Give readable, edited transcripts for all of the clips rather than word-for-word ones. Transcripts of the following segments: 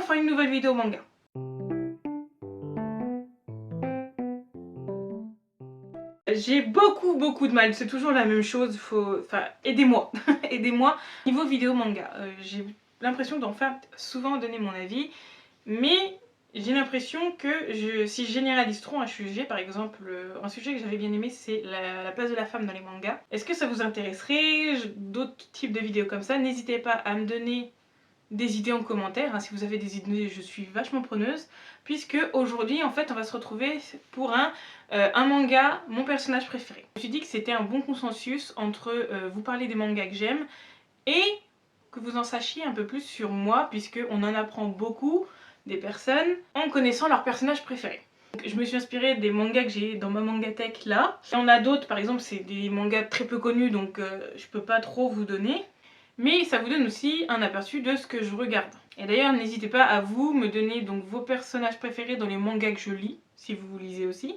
enfin une nouvelle vidéo manga. J'ai beaucoup de mal, c'est toujours la même chose, enfin aidez-moi, aidez-moi. Niveau vidéo manga, j'ai l'impression d'en faire souvent donner mon avis, mais j'ai l'impression que si je généralise trop un sujet, par exemple, un sujet que j'avais bien aimé, c'est la place de la femme dans les mangas. Est-ce que ça vous intéresserait? D'autres types de vidéos comme ça, n'hésitez pas à me donner des idées en commentaire, hein. Si vous avez des idées, je suis vachement preneuse, puisque aujourd'hui en fait on va se retrouver pour un manga, mon personnage préféré. Je me suis dit que c'était un bon consensus entre vous parler des mangas que j'aime et que vous en sachiez un peu plus sur moi, puisque on en apprend beaucoup des personnes en connaissant leur personnage préféré. Donc, je me suis inspirée des mangas que j'ai dans ma mangatech là. Il y en a d'autres, par exemple c'est des mangas très peu connus, donc je peux pas trop vous donner. Mais ça vous donne aussi un aperçu de ce que je regarde. Et d'ailleurs, n'hésitez pas à vous me donner donc vos personnages préférés dans les mangas que je lis, si vous lisez aussi,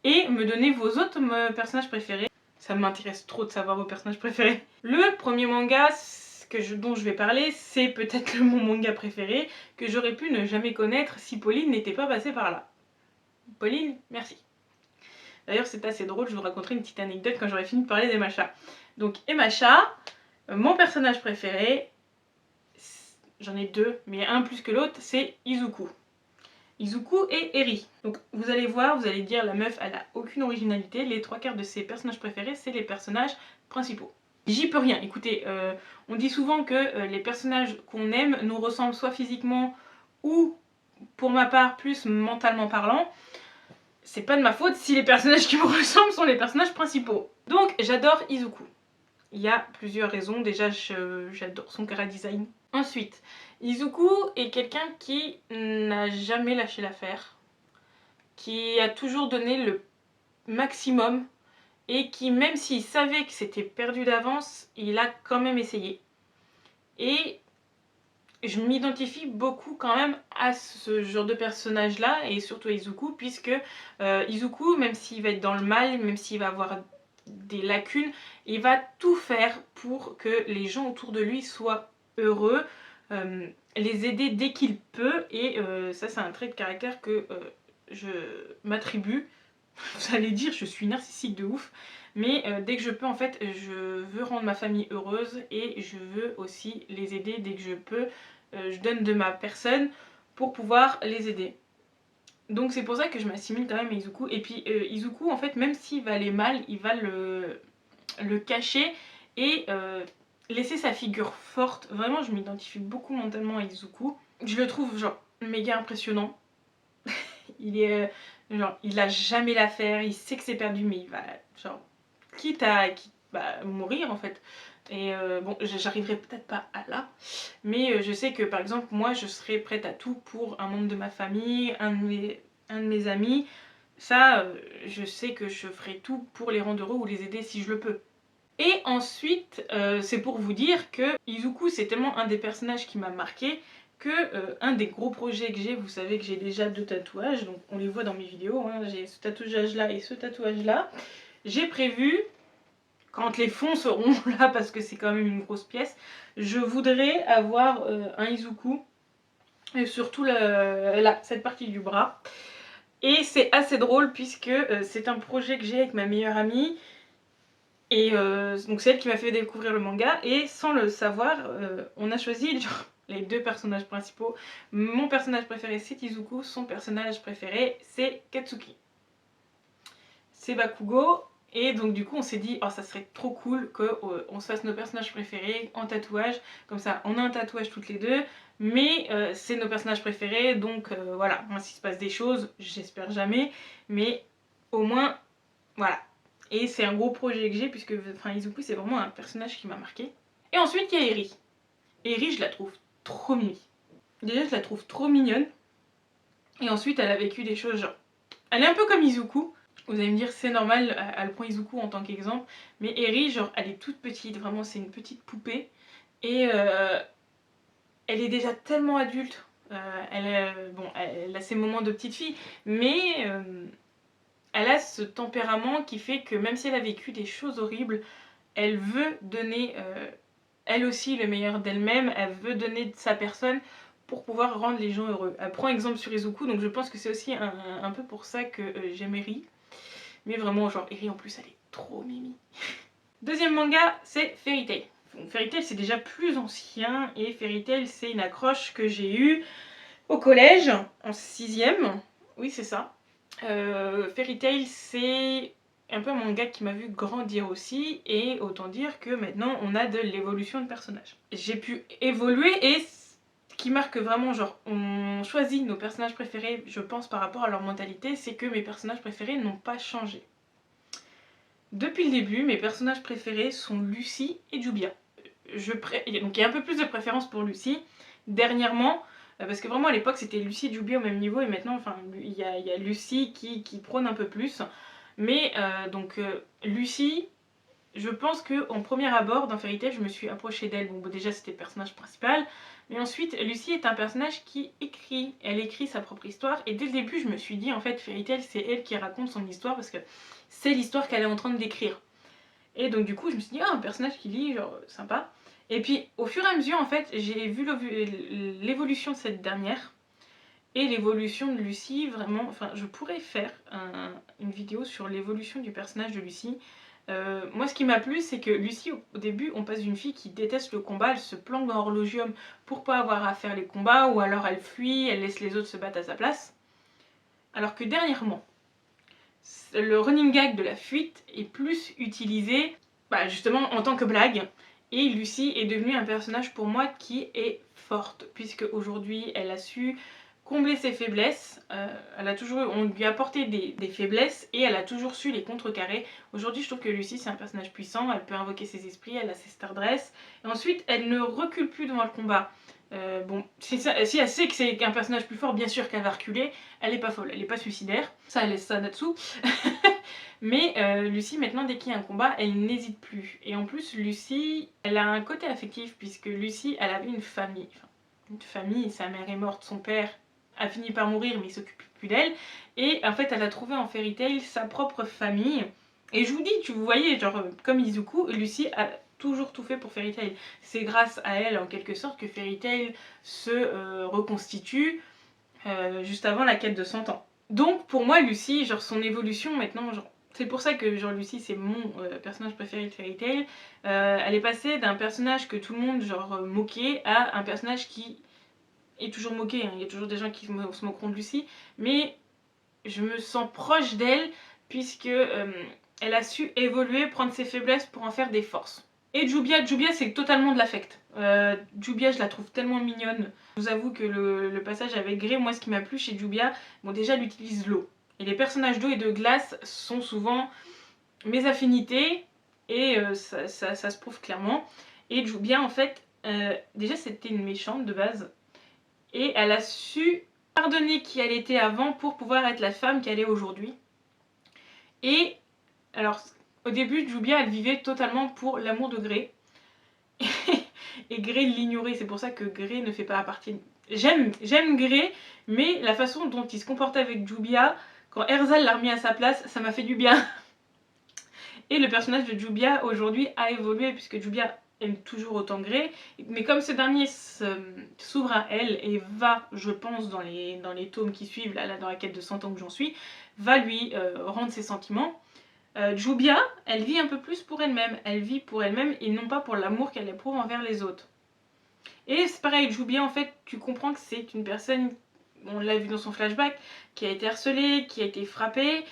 et me donner vos autres personnages préférés. Ça m'intéresse trop de savoir vos personnages préférés. Le premier manga dont je vais parler, c'est peut-être mon manga préféré, que j'aurais pu ne jamais connaître si Pauline n'était pas passée par là. Pauline, merci. D'ailleurs, c'est assez drôle, je vous raconterai une petite anecdote quand j'aurai fini de parler d'Emacha. Donc Emacha, mon personnage préféré, j'en ai deux, mais un plus que l'autre, c'est Izuku. Izuku et Eri. Donc vous allez voir, vous allez dire la meuf elle a aucune originalité, les trois quarts de ses personnages préférés c'est les personnages principaux. J'y peux rien, écoutez, on dit souvent que les personnages qu'on aime nous ressemblent soit physiquement ou pour ma part plus mentalement parlant. C'est pas de ma faute si les personnages qui me ressemblent sont les personnages principaux. Donc j'adore Izuku. Il y a plusieurs raisons, déjà j'adore son chara-design. Ensuite, Izuku est quelqu'un qui n'a jamais lâché l'affaire, qui a toujours donné le maximum et qui, même s'il savait que c'était perdu d'avance, il a quand même essayé. Et je m'identifie beaucoup quand même à ce genre de personnage là, et surtout à Izuku, puisque Izuku, même s'il va être dans le mal, même s'il va avoir des lacunes, il va tout faire pour que les gens autour de lui soient heureux, les aider dès qu'il peut, et ça c'est un trait de caractère que je m'attribue. Vous allez dire je suis narcissique de ouf, mais dès que je peux en fait je veux rendre ma famille heureuse et je veux aussi les aider dès que je peux, je donne de ma personne pour pouvoir les aider. Donc c'est pour ça que je m'assimile quand même à Izuku. Et puis Izuku en fait même s'il va aller mal, il va le cacher et laisser sa figure forte. Vraiment je m'identifie beaucoup mentalement à Izuku. Je le trouve genre méga impressionnant. Il est genre il a jamais l'affaire, il sait que c'est perdu mais il va genre quitte à mourir en fait. Et bon, j'arriverai peut-être pas à là, mais je sais que par exemple moi je serais prête à tout pour un membre de ma famille, un de mes amis. Ça, je sais que je ferai tout pour les rendre heureux ou les aider si je le peux. Et ensuite, c'est pour vous dire que Izuku c'est tellement un des personnages qui m'a marqué que un des gros projets que j'ai, vous savez que j'ai déjà 2 tatouages, donc on les voit dans mes vidéos, hein, j'ai ce tatouage là et ce tatouage là. J'ai prévu, quand les fonds seront là, parce que c'est quand même une grosse pièce, je voudrais avoir un Izuku, et surtout là, cette partie du bras. Et c'est assez drôle puisque c'est un projet que j'ai avec ma meilleure amie. Et donc c'est elle qui m'a fait découvrir le manga. Et sans le savoir, on a choisi genre, les 2 personnages principaux. Mon personnage préféré c'est Izuku, son personnage préféré c'est Katsuki. C'est Bakugo. Et donc du coup on s'est dit oh ça serait trop cool qu'on se fasse nos personnages préférés en tatouage, comme ça on a un tatouage toutes les deux, mais c'est nos personnages préférés, donc voilà, moi s'il se passe des choses, j'espère jamais, mais au moins voilà. Et c'est un gros projet que j'ai puisque enfin, Izuku c'est vraiment un personnage qui m'a marqué. Et ensuite il y a Eri. Eri je la trouve trop mimi. Déjà je la trouve trop mignonne, et ensuite elle a vécu des choses genre... Elle est un peu comme Izuku. Vous allez me dire c'est normal, elle prend Izuku en tant qu'exemple, mais Eri genre elle est toute petite, vraiment c'est une petite poupée, et elle est déjà tellement adulte, elle a ses moments de petite fille, mais elle a ce tempérament qui fait que même si elle a vécu des choses horribles, elle veut donner elle aussi le meilleur d'elle-même, elle veut donner de sa personne pour pouvoir rendre les gens heureux. Elle prend exemple sur Izuku, donc je pense que c'est aussi un peu pour ça que j'aime Eri. Mais vraiment, genre Eri en plus, elle est trop mimi. Deuxième manga, c'est Fairy Tail. Bon, Fairy Tail c'est déjà plus ancien, et Fairy Tail c'est une accroche que j'ai eue au collège, en 6ème. Oui, c'est ça. Fairy Tail c'est un peu un manga qui m'a vu grandir aussi, et autant dire que maintenant on a de l'évolution de personnages. J'ai pu évoluer, et ce qui marque vraiment, genre, on choisit nos personnages préférés, je pense, par rapport à leur mentalité, c'est que mes personnages préférés n'ont pas changé. Depuis le début, mes personnages préférés sont Lucy et Jubia. Donc il y a un peu plus de préférence pour Lucy dernièrement, parce que vraiment à l'époque c'était Lucy et Jubia au même niveau, et maintenant enfin il y a Lucy qui prône un peu plus. Mais Lucy, je pense qu'en premier abord dans Fairy Tail je me suis approchée d'elle. Bon déjà c'était le personnage principal, mais ensuite Lucy est un personnage qui écrit, elle écrit sa propre histoire, et dès le début je me suis dit en fait Fairy Tail c'est elle qui raconte son histoire, parce que c'est l'histoire qu'elle est en train de décrire. Et donc du coup je me suis dit un personnage qui lit, genre sympa. Et puis au fur et à mesure en fait j'ai vu l'évolution de cette dernière et l'évolution de Lucy. Vraiment, enfin je pourrais faire une vidéo sur l'évolution du personnage de Lucy. Moi ce qui m'a plu c'est que Lucy au début on passe d'une fille qui déteste le combat, elle se planque dans Horlogium pour pas avoir à faire les combats, ou alors elle fuit, elle laisse les autres se battre à sa place. Alors que dernièrement, le running gag de la fuite est plus utilisé justement en tant que blague, et Lucy est devenue un personnage pour moi qui est forte, puisque aujourd'hui elle a su combler ses faiblesses. On lui a apporté des faiblesses et elle a toujours su les contrecarrer. Aujourd'hui je trouve que Lucy c'est un personnage puissant, elle peut invoquer ses esprits, elle a ses stardress, et ensuite elle ne recule plus devant le combat. Bon, si elle sait que c'est un personnage plus fort, bien sûr qu'elle va reculer, elle est pas folle, elle est pas suicidaire, ça elle laisse ça Natsu. Mais Lucy maintenant dès qu'il y a un combat elle n'hésite plus, et en plus Lucy elle a un côté affectif, puisque Lucy elle avait une famille, sa mère est morte, son père a fini par mourir mais il s'occupe plus d'elle, et en fait elle a trouvé en Fairy Tail sa propre famille. Et je vous dis, vous voyez, genre comme Izuku, Lucy a toujours tout fait pour Fairy Tail. C'est grâce à elle en quelque sorte que Fairy Tail se reconstitue juste avant la quête de 100 ans. Donc pour moi Lucy, genre son évolution maintenant, genre c'est pour ça que genre Lucy c'est mon personnage préféré de Fairy Tail. Elle est passée d'un personnage que tout le monde genre moquait à un personnage qui est toujours moqué, hein. Il y a toujours des gens qui se moqueront de Lucy, mais je me sens proche d'elle, puisque elle a su évoluer, prendre ses faiblesses pour en faire des forces. Et Jubia c'est totalement de l'affect. Jubia je la trouve tellement mignonne. Je vous avoue que le passage avec Grey, moi ce qui m'a plu chez Jubia, bon déjà elle utilise l'eau. Et les personnages d'eau et de glace sont souvent mes affinités, et ça se prouve clairement. Et Jubia en fait, déjà c'était une méchante de base, et elle a su pardonner qui elle était avant pour pouvoir être la femme qu'elle est aujourd'hui. Et alors au début Jubia elle vivait totalement pour l'amour de Grey et Grey l'ignorait, c'est pour ça que Grey ne fait pas partie. J'aime Grey, mais la façon dont il se comportait avec Jubia, quand Erzal l'a remis à sa place, ça m'a fait du bien. Et le personnage de Jubia aujourd'hui a évolué, puisque Jubia aime toujours autant Grey, mais comme ce dernier s'ouvre à elle et va, je pense, dans les tomes qui suivent, là dans la quête de 100 ans que j'en suis, va lui rendre ses sentiments. Jubia, elle vit un peu plus pour elle-même, et non pas pour l'amour qu'elle éprouve envers les autres. Et c'est pareil, Jubia en fait, tu comprends que c'est une personne, on l'a vu dans son flashback, qui a été harcelée, qui a été frappée,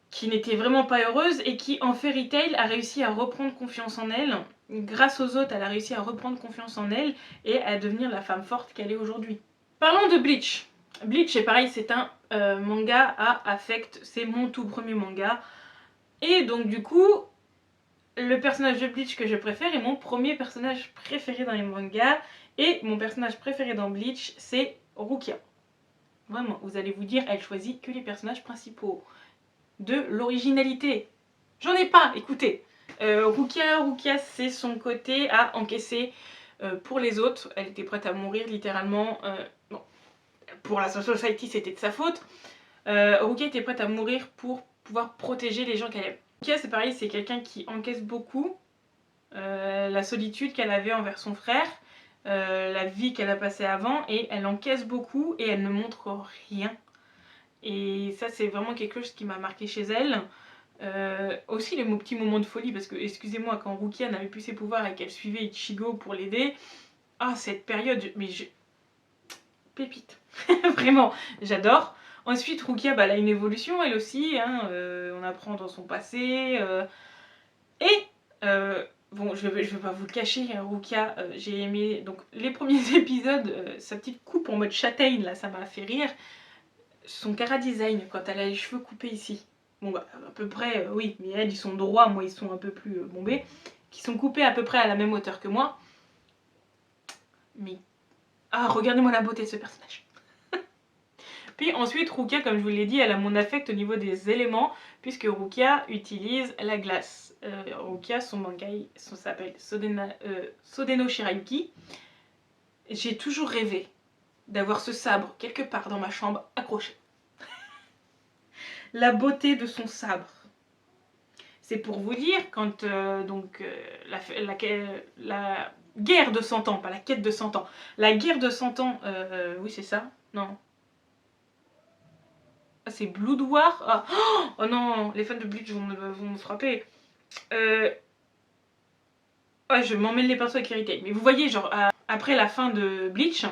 qui n'était vraiment pas heureuse, et qui en Fairy Tail a réussi à reprendre confiance en elle. Grâce aux autres, elle a réussi à reprendre confiance en elle et à devenir la femme forte qu'elle est aujourd'hui. Parlons de Bleach. Bleach c'est pareil, c'est un manga à affect, c'est mon tout premier manga. Et donc du coup, le personnage de Bleach que je préfère est mon premier personnage préféré dans les mangas. Et mon personnage préféré dans Bleach, c'est Rukia. Vraiment, vous allez vous dire, elle choisit que les personnages principaux. De l'originalité. J'en ai pas, écoutez. Rukia c'est son côté à encaisser pour les autres. Elle était prête à mourir littéralement. Bon, pour la Society c'était de sa faute. Rukia était prête à mourir pour pouvoir protéger les gens qu'elle aime. Rukia c'est pareil, c'est quelqu'un qui encaisse beaucoup la solitude qu'elle avait envers son frère. la vie qu'elle a passée avant, et elle encaisse beaucoup et elle ne montre rien. Et ça, c'est vraiment quelque chose qui m'a marqué chez elle. Aussi les petits moments de folie, parce que excusez-moi, quand Rukia n'avait plus ses pouvoirs et qu'elle suivait Ichigo pour l'aider, ah cette période, mais pépite. Vraiment, j'adore. Ensuite, Rukia, bah, elle a une évolution, elle aussi, hein, on apprend dans son passé. Et, bon, je vais pas vous le cacher, hein, Rukia, j'ai aimé donc, les premiers épisodes, sa petite coupe en mode châtaigne, là, ça m'a fait rire. Son chara-design, quand elle a les cheveux coupés ici. Bon, bah, à peu près, oui, mais elles, ils sont droits, moi, ils sont un peu plus bombés. Qui sont coupés à peu près à la même hauteur que moi. Mais, ah, regardez-moi la beauté de ce personnage. Puis ensuite, Rukia, comme je vous l'ai dit, elle a mon affect au niveau des éléments, puisque Rukia utilise la glace. Rukia, son mangai s'appelle Sodeno Shirayuki. J'ai toujours rêvé d'avoir ce sabre quelque part dans ma chambre accroché. La beauté de son sabre. C'est pour vous dire, quand la guerre de 100 ans, pas la quête de 100 ans, la guerre de 100 ans, oui c'est ça, non. Ah, c'est Blood War. Ah. Oh non, les fans de Bleach vont me frapper. Ouais, je m'emmêle les pinceaux avec Irrité. Mais vous voyez, genre, après la fin de Bleach,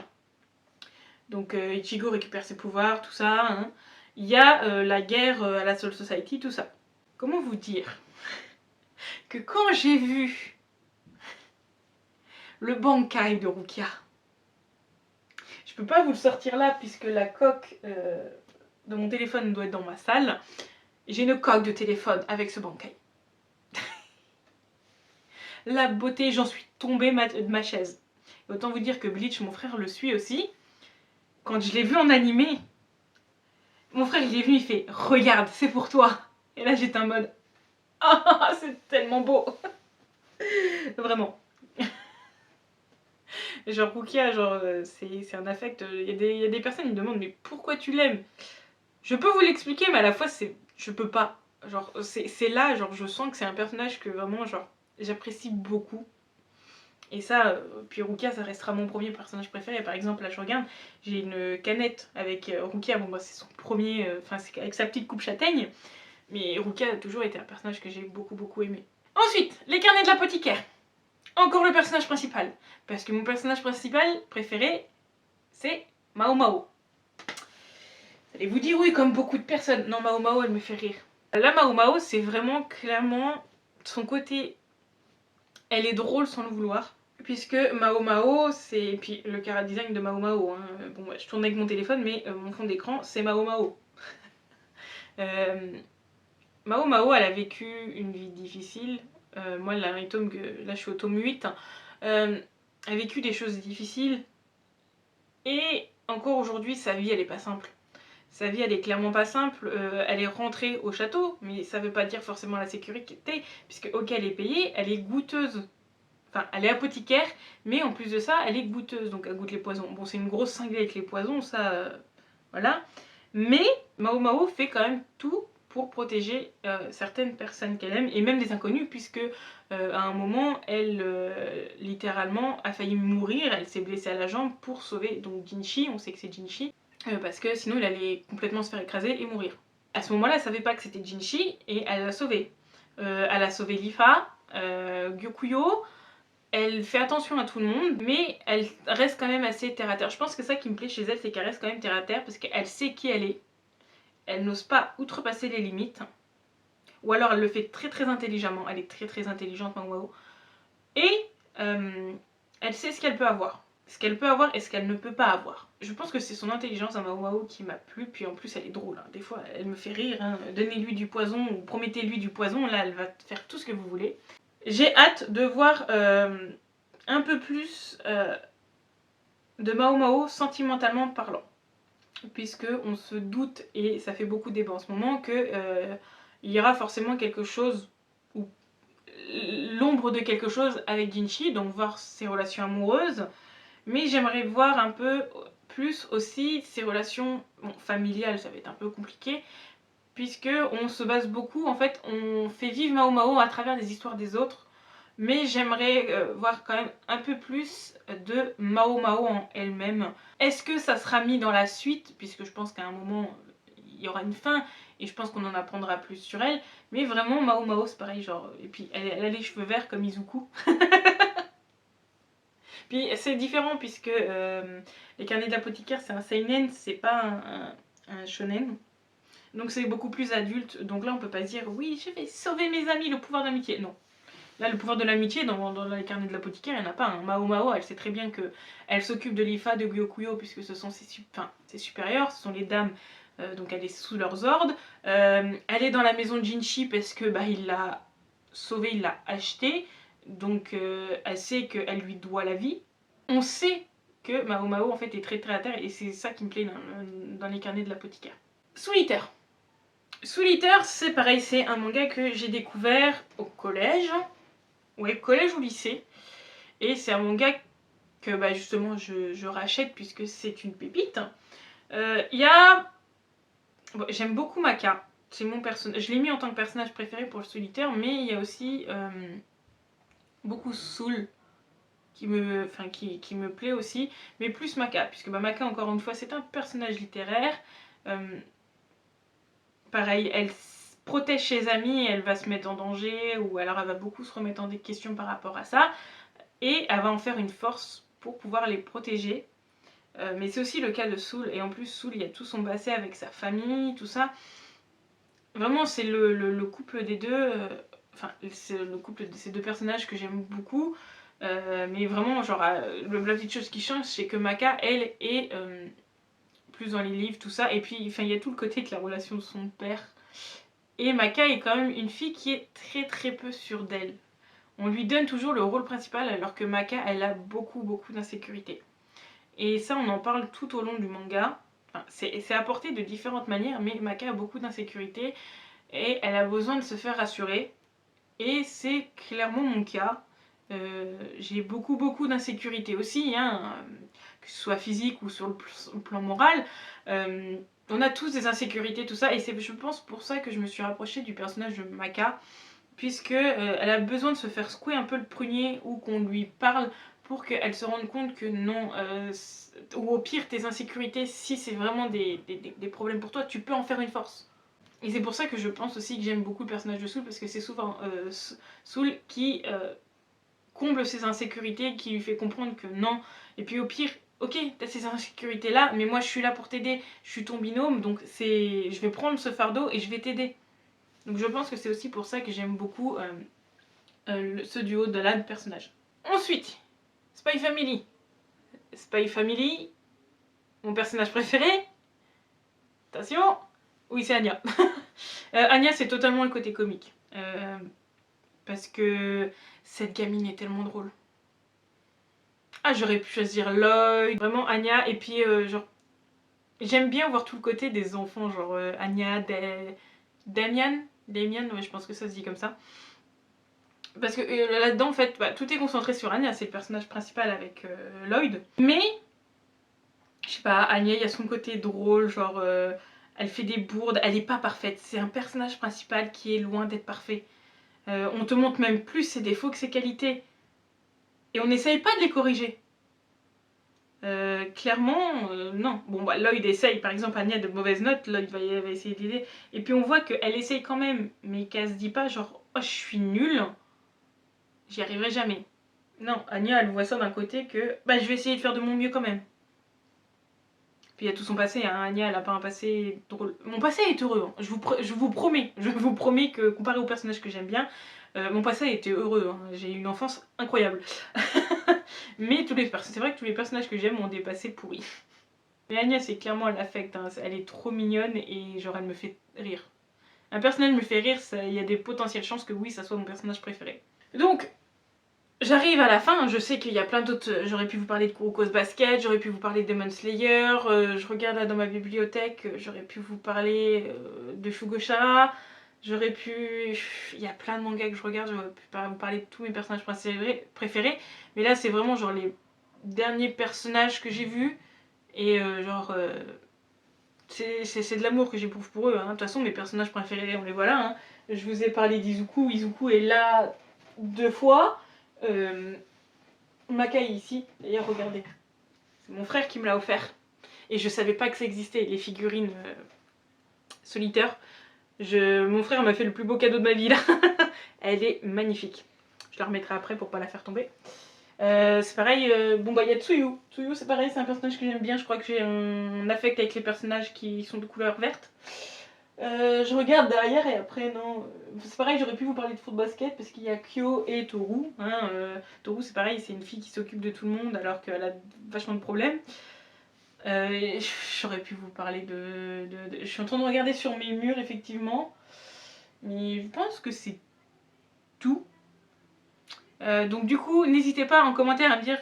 donc Ichigo récupère ses pouvoirs, tout ça, hein, il y a la guerre à la Soul Society, tout ça. Comment vous dire que quand j'ai vu le Bankai de Rukia, je peux pas vous le sortir là puisque la coque de mon téléphone doit être dans ma salle. J'ai une coque de téléphone avec ce Bankai. La beauté, j'en suis tombée de ma chaise. Et autant vous dire que Bleach, mon frère le suit aussi. Quand je l'ai vu en animé, mon frère il est venu, il fait « Regarde, c'est pour toi !» Et là j'étais en mode « Ah, c'est tellement beau !» Vraiment. Genre Rukia, genre c'est un affect. Il y a des personnes qui me demandent « Mais pourquoi tu l'aimes ?» Je peux vous l'expliquer, mais à la fois je peux pas. Genre c'est là, genre je sens que c'est un personnage que vraiment genre j'apprécie beaucoup. Et ça, puis Rukia, ça restera mon premier personnage préféré. Par exemple, là je regarde, j'ai une canette avec Rukia, bon bah c'est son premier, enfin c'est avec sa petite coupe châtaigne. Mais Rukia a toujours été un personnage que j'ai beaucoup aimé. Ensuite, les carnets de l'apothicaire. Encore le personnage principal. Parce que mon personnage principal préféré, c'est Mao Mao. Vous allez vous dire oui, comme beaucoup de personnes. Non, Mao Mao, elle me fait rire. La Mao Mao, c'est vraiment clairement son côté... Elle est drôle sans le vouloir. Puisque Mao Mao, c'est... Et puis le chara-design de Mao Mao, hein. Bon, ouais, je tourne avec mon téléphone, mais mon fond d'écran, c'est Mao Mao. Mao Mao, elle a vécu une vie difficile. Moi, là, je suis au tome 8. Elle a vécu des choses difficiles. Et encore aujourd'hui, sa vie, elle est pas simple. Sa vie, elle est clairement pas simple. Elle est rentrée au château, mais ça veut pas dire forcément la sécurité, puisque ok, elle est payée, elle est goûteuse. Enfin, elle est apothicaire, mais en plus de ça, elle est goûteuse, donc elle goûte les poisons. Bon, c'est une grosse cinglée avec les poisons, ça... voilà. Mais Mao Mao fait quand même tout pour protéger certaines personnes qu'elle aime, et même des inconnus, puisque à un moment, elle littéralement a failli mourir, elle s'est blessée à la jambe pour sauver donc Jinshi, on sait que c'est Jinshi, parce que sinon il allait complètement se faire écraser et mourir. À ce moment-là, elle savait pas que c'était Jinshi, et elle l'a sauvé. Elle a sauvé Lifa, Gyokuyo. Elle fait attention à tout le monde, mais elle reste quand même assez terre à terre. Je pense que ça qui me plaît chez elle, c'est qu'elle reste quand même terre à terre parce qu'elle sait qui elle est. Elle n'ose pas outrepasser les limites. Ou alors elle le fait très intelligemment. Elle est très intelligente, Mao Mao. Et elle sait ce qu'elle peut avoir. Ce qu'elle peut avoir et ce qu'elle ne peut pas avoir. Je pense que c'est son intelligence à Mao Mao qui m'a plu. Puis en plus, elle est drôle. Hein. Des fois, elle me fait rire. Hein. Donnez-lui du poison ou promettez-lui du poison. Là, elle va faire tout ce que vous voulez. J'ai hâte de voir un peu plus de Mao Mao sentimentalement parlant. Puisque on se doute, et ça fait beaucoup débat en ce moment, que il y aura forcément quelque chose, ou l'ombre de quelque chose avec Jinshi, donc voir ses relations amoureuses. Mais j'aimerais voir un peu plus aussi ses relations familiales, ça va être un peu compliqué. Puisque on se base beaucoup, en fait, on fait vivre Mao Mao à travers des histoires des autres. mais j'aimerais voir quand même un peu plus de Mao Mao en elle-même. Est-ce que ça sera mis dans la suite, puisque je pense qu'à un moment il y aura une fin et je pense qu'on en apprendra plus sur elle, mais vraiment Mao Mao c'est pareil, genre, et puis elle a les cheveux verts comme Izuku. Puis c'est différent puisque les carnets d'apothicaire c'est un seinen, c'est pas un shonen. Donc c'est beaucoup plus adulte, donc là on peut pas se dire oui je vais sauver mes amis, le pouvoir d'amitié, non. Là, le pouvoir de l'amitié, dans les carnets de l'apothicaire, il n'y en a pas. Hein. Mao Mao, elle sait très bien qu'elle s'occupe de l'Ifa, de Gyokuyo, puisque ce sont ses supérieurs, ce sont les dames, donc elle est sous leurs ordres. Elle est dans la maison de Jinchi parce que bah, il l'a sauvée, il l'a achetée, donc elle sait qu'elle lui doit la vie. On sait que Mao Mao en fait est très à terre et c'est ça qui me plaît dans les carnets de l'apothicaire. Solitaire. Solitaire, c'est pareil, c'est un manga que j'ai découvert au collège. Ouais, collège ou lycée. Et c'est un manga que bah, justement je rachète puisque c'est une pépite. Il y a... Bon, j'aime beaucoup Maka. C'est mon personnage. Je l'ai mis en tant que personnage préféré pour le solitaire, mais il y a aussi beaucoup Soul qui me plaît aussi, mais plus Maka, puisque bah, Maka, encore une fois, c'est un personnage littéraire. Pareil, elle protège ses amis, elle va se mettre en danger, ou alors elle va beaucoup se remettre en question par rapport à ça. Et elle va en faire une force pour pouvoir les protéger. Mais c'est aussi le cas de Soul, et en plus Soul il y a tout son passé avec sa famille, tout ça. Vraiment c'est le couple des deux, enfin c'est le couple de ces deux personnages que j'aime beaucoup. Mais vraiment genre la petite chose qui change c'est que Maka elle est plus dans les livres, tout ça. Et puis il y a tout le côté de la relation de son père. Et Maka est quand même une fille qui est très peu sûre d'elle. On lui donne toujours le rôle principal alors que Maka, elle a beaucoup d'insécurité. Et ça, on en parle tout au long du manga. Enfin, c'est apporté de différentes manières, mais Maka a beaucoup d'insécurité et elle a besoin de se faire rassurer. Et c'est clairement mon cas. J'ai beaucoup d'insécurité aussi, hein, que ce soit physique ou sur le plan moral. On a tous des insécurités, tout ça, et c'est je pense pour ça que je me suis rapprochée du personnage de Maka, puisque elle a besoin de se faire secouer un peu le prunier ou qu'on lui parle pour qu'elle se rende compte que non, ou au pire tes insécurités, si c'est vraiment des problèmes pour toi, tu peux en faire une force. Et c'est pour ça que je pense aussi que j'aime beaucoup le personnage de Soul, parce que c'est souvent Soul qui comble ses insécurités, qui lui fait comprendre que non, et puis au pire, ok, t'as ces insécurités là, mais moi je suis là pour t'aider, je suis ton binôme, donc je vais prendre ce fardeau et je vais t'aider. Donc je pense que c'est aussi pour ça que j'aime beaucoup ce duo de là de personnages. Ensuite, Spy Family. Spy Family, mon personnage préféré. Attention, oui c'est Anya. Anya c'est totalement le côté comique. Parce que cette gamine est tellement drôle. Ah j'aurais pu choisir Lloyd, vraiment Anya, et puis genre... J'aime bien voir tout le côté des enfants, genre Anya, Damian, ouais, je pense que ça se dit comme ça. Parce que là-dedans, en fait, bah, tout est concentré sur Anya, c'est le personnage principal avec Lloyd. Mais, je sais pas, Anya, il y a son côté drôle, genre, elle fait des bourdes, elle est pas parfaite. C'est un personnage principal qui est loin d'être parfait. On te montre même plus ses défauts que ses qualités. Et on n'essaye pas de les corriger. Clairement, non. Bon, bah, Lloyd essaye, par exemple, Anya de mauvaises notes, Lloyd va essayer d'aider. Et puis on voit qu'elle essaye quand même, mais qu'elle se dit pas genre, oh, je suis nulle, j'y arriverai jamais. Non, Anya, elle voit ça d'un côté que, bah, je vais essayer de faire de mon mieux quand même. Puis il y a tout son passé, hein. Anya, elle a pas un passé drôle. Mon passé est heureux, hein. Je vous promets que, comparé au personnage que j'aime bien, mon passé était heureux, hein. J'ai eu une enfance incroyable. Mais c'est vrai que tous les personnages que j'aime ont des passés pourris. Mais Anya, c'est clairement l'affect, hein. Elle est trop mignonne et genre elle me fait rire. Un personnage me fait rire, il y a des potentielles chances que oui, ça soit mon personnage préféré. Donc, j'arrive à la fin, je sais qu'il y a plein d'autres... J'aurais pu vous parler de Kuroko's Basket, j'aurais pu vous parler de Demon Slayer, je regarde là dans ma bibliothèque, j'aurais pu vous parler de Shugoshara, j'aurais pu... Il y a plein de mangas que je regarde, j'aurais pu vous parler de tous mes personnages préférés, mais là c'est vraiment genre les derniers personnages que j'ai vus, et c'est de l'amour que j'éprouve pour eux, hein. De toute façon mes personnages préférés on les voit là, hein. Je vous ai parlé d'Izuku, Izuku est là 2 fois. Makai ici, d'ailleurs regardez, c'est mon frère qui me l'a offert. Et je savais pas que ça existait, les figurines solitaires. Mon frère m'a fait le plus beau cadeau de ma vie là. Elle est magnifique. Je la remettrai après pour pas la faire tomber. C'est pareil, bon bah il y a Tsuyu. Tsuyu c'est pareil, c'est un personnage que j'aime bien. Je crois que j'ai un affect avec les personnages qui sont de couleur verte. Je regarde derrière et après non. C'est pareil, j'aurais pu vous parler de foot basket parce qu'il y a Kyo et Toru. Hein, Toru c'est pareil, c'est une fille qui s'occupe de tout le monde alors qu'elle a vachement de problèmes. J'aurais pu vous parler Je suis en train de regarder sur mes murs effectivement. Mais je pense que c'est tout. Donc du coup, n'hésitez pas en commentaire à me dire,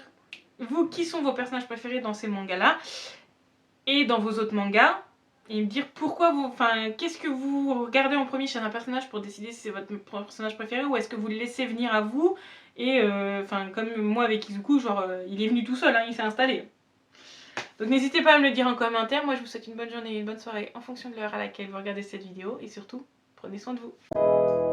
vous, qui sont vos personnages préférés dans ces mangas-là et dans vos autres mangas, et me dire pourquoi vous... Enfin, qu'est-ce que vous regardez en premier chez un personnage pour décider si c'est votre personnage préféré, ou est-ce que vous le laissez venir à vous, et enfin, comme moi avec Izuku, genre, il est venu tout seul, hein, il s'est installé. Donc n'hésitez pas à me le dire en commentaire. Moi je vous souhaite une bonne journée et une bonne soirée en fonction de l'heure à laquelle vous regardez cette vidéo, et surtout, prenez soin de vous.